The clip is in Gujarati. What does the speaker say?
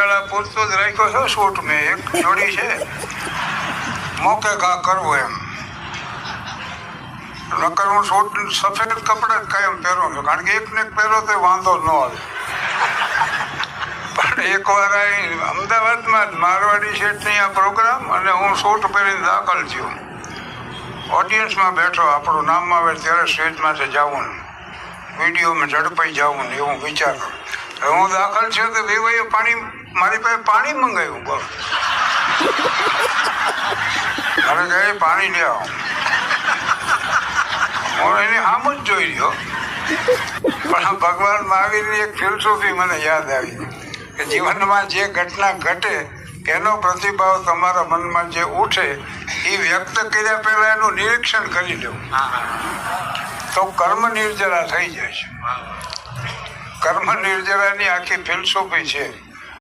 વેળા પૂરતો જ રાખ્યો છે શૂટ. મેં એક જોડી છે મોકે ઘા કરવો એમ. નકર હું શૂટ સફેદ કપડાં જ કાયમ પહેરું છું, કારણ કે એકને એક પહેરો તો વાંધો ન આવે. પણ એકવાર અહીં અમદાવાદમાં જ મારવાડી શેઠની આ પ્રોગ્રામ અને હું શૂટ પહેરીને દાખલ થયો. ઓડિયન્સમાં બેઠો, આપણું નામ આવે ત્યારે સ્ટેજમાંથી જવું, વિડીયોમાં ઝડપાઈ જવું ને એવું વિચારો. હું દાખલ થયો તો ભાઈ પાણી, મારી પાસે પાણી મંગાવ્યું. બોલ, મારે કહે પાણી લે આવો. હું એની આમ જ જોઈ રહ્યો. પણ ભગવાન મહાવીરની એક ફિલોસોફી મને યાદ આવી કે જીવનમાં જે ઘટના ઘટે એનો પ્રતિભાવ તમારા મનમાં જે ઉઠે એ વ્યક્ત કર્યા પહેલા એનું નિરીક્ષણ કરી લેવું, તો કર્મ નિર્જરા થઈ જાય છે. કર્મ નિર્જરાની આખી ફિલોસોફી છે.